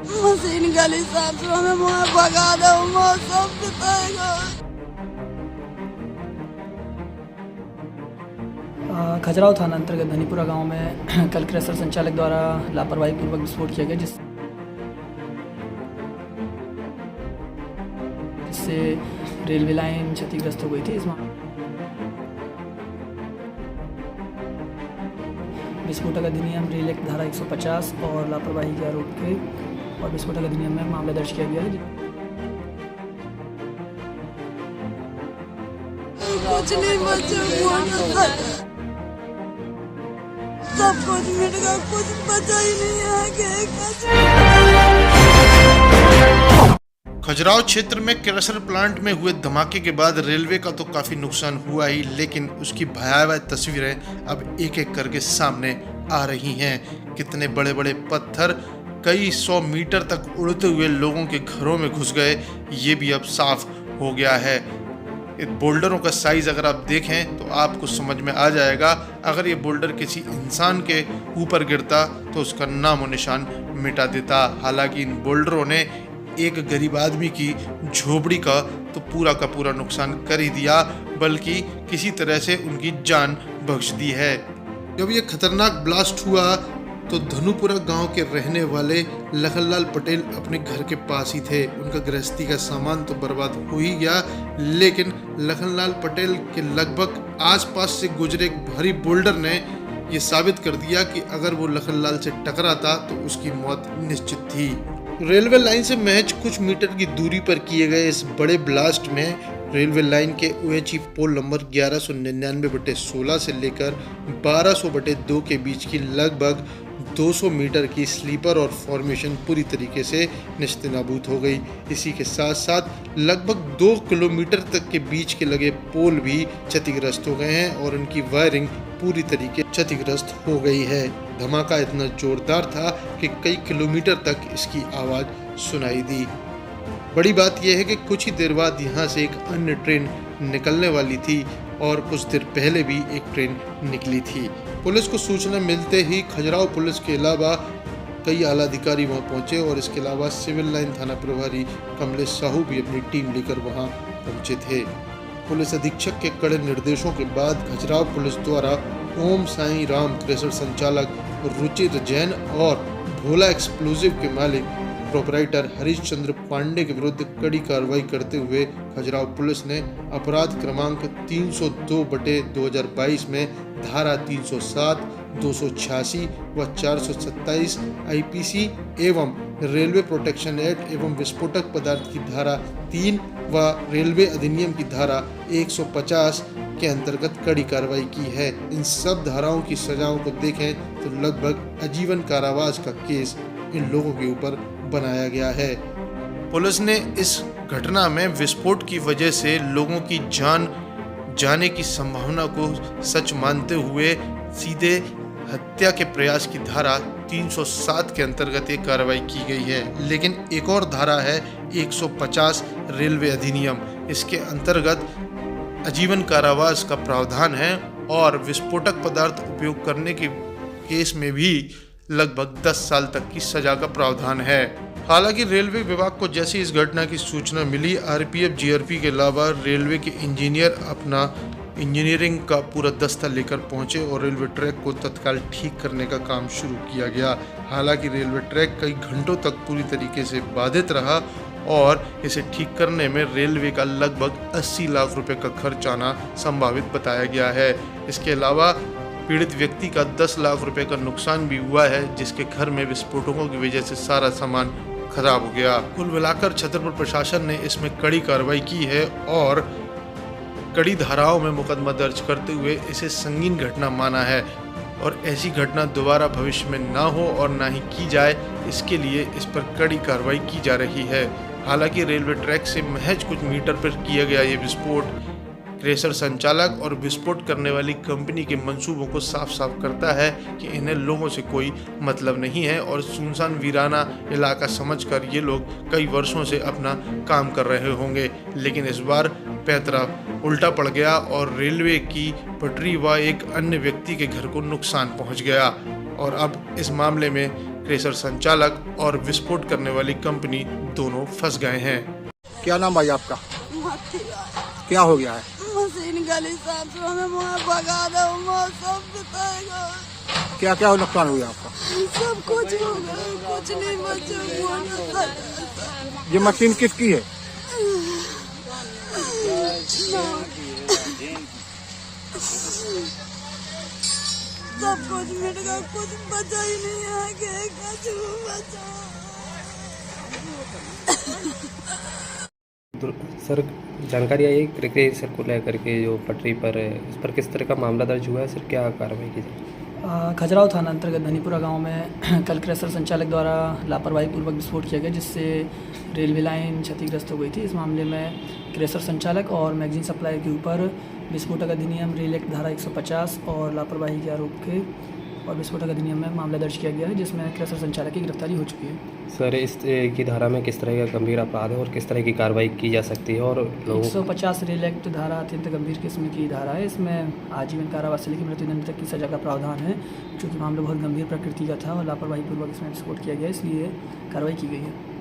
Machine गली साफ में मुँह भगा दो सब बताएगा। खजुराहो थाना अंतर्गत धनीपुरा गांव में कल क्रेशर संचालक द्वारा लापरवाही पूर्वक विस्फोट किया गया, जिससे रेलवे लाइन क्षतिग्रस्त हो गई थी। विस्फोटक अधिनियम रेल एक्ट धारा 150 और लापरवाही के आरोप के और विस्फोटक अधिनियम में मामला दर्ज किया गया है। कुछ नहीं बचा, सब कुछ मिट गया, कुछ बचा ही नहीं है। खजुराहो क्षेत्र में क्रेशर प्लांट में हुए धमाके के बाद रेलवे का तो काफी नुकसान हुआ ही, लेकिन उसकी भयावह तस्वीरें अब एक एक करके सामने आ रही हैं। कितने बड़े बड़े पत्थर कई 100 मीटर तक उड़ते हुए लोगों के घरों में घुस गए, ये भी अब साफ हो गया है। बोल्डरों का साइज अगर आप देखें तो आपको समझ में आ जाएगा, अगर ये बोल्डर किसी इंसान के ऊपर गिरता तो उसका नामो निशान मिटा देता। हालांकि इन बोल्डरों ने एक गरीब आदमी की झोपड़ी का तो पूरा का पूरा नुकसान कर ही दिया, बल्कि किसी तरह से उनकी जान बख्श दी है। जब ये खतरनाक ब्लास्ट हुआ तो धनुपुरा गांव के रहने वाले लखनलाल पटेल अपने घर के पास ही थे। उनका गृहस्थी का सामान तो बर्बाद हो ही गया, लेकिन लखनलाल पटेल के लगभग आसपास से गुजरे एक भारी बोल्डर ने ये साबित कर दिया कि अगर वो लखनलाल से टकराता तो उसकी मौत निश्चित थी। रेलवे लाइन से महज कुछ मीटर की दूरी पर किए गए इस बड़े ब्लास्ट में रेलवे लाइन के OHE पोल नंबर 1199/16 से लेकर 1200/2 के बीच की लगभग 200 मीटर की स्लीपर और फॉर्मेशन पूरी तरीके से नेस्तनाबूद हो गई। इसी के साथ साथ लगभग 2 किलोमीटर तक के बीच के लगे पोल भी क्षतिग्रस्त हो गए हैं और उनकी वायरिंग पूरी तरीके क्षतिग्रस्त हो गई है। धमाका इतना जोरदार था कि कई किलोमीटर तक इसकी आवाज़ सुनाई दी। बड़ी बात यह है कि कुछ ही देर बाद यहाँ से एक अन्य ट्रेन निकलने वाली थी और कुछ देर पहले भी एक ट्रेन निकली थी। पुलिस को सूचना मिलते ही खजुराहो पुलिस के अलावा कई आला अधिकारी वहां पहुंचे और इसके अलावा सिविल लाइन थाना प्रभारी कमलेश साहू भी अपनी टीम लेकर वहां पहुंचे थे। पुलिस अधीक्षक के कड़े निर्देशों के बाद खजुराहो पुलिस द्वारा ओम साई राम क्रेशर संचालक रुचिर जैन और भोला एक्सप्लोजिव के मालिक प्रोपराइटर हरीश चंद्र पांडे के विरुद्ध कड़ी कार्रवाई करते हुए खजुराहो पुलिस ने अपराध क्रमांक 302/2022 में धारा 307, 286 व 427 IPC एवं रेलवे प्रोटेक्शन एक्ट एवं विस्फोटक पदार्थ की धारा 3 व रेलवे अधिनियम की धारा 150 के अंतर्गत कड़ी कार्रवाई की है। इन सब धाराओं की सजाओं को देखें तो लगभग आजीवन कारावास का केस इन लोगों के ऊपर बनाया गया है। पुलिस ने इस घटना में विस्फोट की वजह से लोगों की जान जाने की संभावना को सच मानते हुए सीधे हत्या के प्रयास की धारा 307 के अंतर्गत एक कार्रवाई की गई है। लेकिन एक और धारा है 150 रेलवे अधिनियम, इसके अंतर्गत आजीवन कारावास का प्रावधान है और विस्फोटक पदार्थ उपयोग करने के केस में भी लगभग 10 साल तक की सजा का प्रावधान है। हालांकि रेलवे विभाग को जैसी इस घटना की सूचना मिली, RPF GRP के अलावा रेलवे के इंजीनियर अपना इंजीनियरिंग का पूरा दस्ता लेकर पहुंचे और रेलवे ट्रैक को तत्काल ठीक करने का काम शुरू किया गया। हालांकि रेलवे ट्रैक कई घंटों तक पूरी तरीके से बाधित रहा और इसे ठीक करने में रेलवे का लगभग 80 लाख रुपए का खर्च आना संभावित बताया गया है। इसके अलावा पीड़ित व्यक्ति का 10 लाख रुपए का नुकसान भी हुआ है, जिसके घर में विस्फोटकों की वजह से सारा सामान खराब हो गया। कुल मिलाकर छतरपुर प्रशासन ने इसमें कड़ी कार्रवाई की है और कड़ी धाराओं में मुकदमा दर्ज करते हुए इसे संगीन घटना माना है और ऐसी घटना दोबारा भविष्य में ना हो और ना ही की जाए, इसके लिए इस पर कड़ी कार्रवाई की जा रही है। हालांकि रेलवे ट्रैक से महज कुछ मीटर पर किया गया ये विस्फोट क्रेशर संचालक और विस्फोट करने वाली कंपनी के मंसूबों को साफ साफ करता है कि इन्हें लोगों से कोई मतलब नहीं है और सुनसान वीराना इलाका समझकर ये लोग कई वर्षों से अपना काम कर रहे होंगे। लेकिन इस बार पैतरा उल्टा पड़ गया और रेलवे की पटरी व एक अन्य व्यक्ति के घर को नुकसान पहुंच गया और अब इस मामले में क्रेशर संचालक और विस्फोट करने वाली कंपनी दोनों फंस गए हैं। क्या नाम भाई आपका? मथिया क्या हो गया है? मशीन गली साहब से हमें वहाँ भगा दो, मौसम बताएगा। क्या क्या नुकसान हुआ आपका? सब कुछ हो गया, कुछ नहीं बचा। ये मशीन किसकी है? सब कुछ मिट गया, कुछ बचा ही नहीं है कि कुछ बचा। सर जानकारी आई है क्रेशर को लेकर के जो पटरी पर है, इस पर किस तरह का मामला दर्ज हुआ है सर, क्या कार्रवाई की जाए? खजुराहो थाना अंतर्गत धनीपुरा गांव में कल क्रेशर संचालक द्वारा लापरवाही पूर्वक विस्फोट किया गया, जिससे रेलवे लाइन क्षतिग्रस्त हो गई थी। इस मामले में क्रेशर संचालक और मैगजीन सप्लायर के ऊपर विस्फोटक अधिनियम रेल एक्ट धारा 150 और लापरवाही के आरोप के और विस्फोटक अधिनियम में मामला दर्ज किया गया है, जिसमें क्रेशर संचालक की गिरफ्तारी हो चुकी है। सर इस की धारा में किस तरह का गंभीर अपराध है और किस तरह की कार्रवाई की जा सकती है? और लोगों 150 रेल एक्ट धारा अत्यंत गंभीर किस्म की धारा है। इसमें आजीवन कारावास से लेकर मृत्युदंड तक की सजा का प्रावधान है। चूँकि मामला बहुत गंभीर प्रकृति का था और लापरवाही पूर्वक इसमें विस्फोट किया गया, इसलिए कार्रवाई की गई है।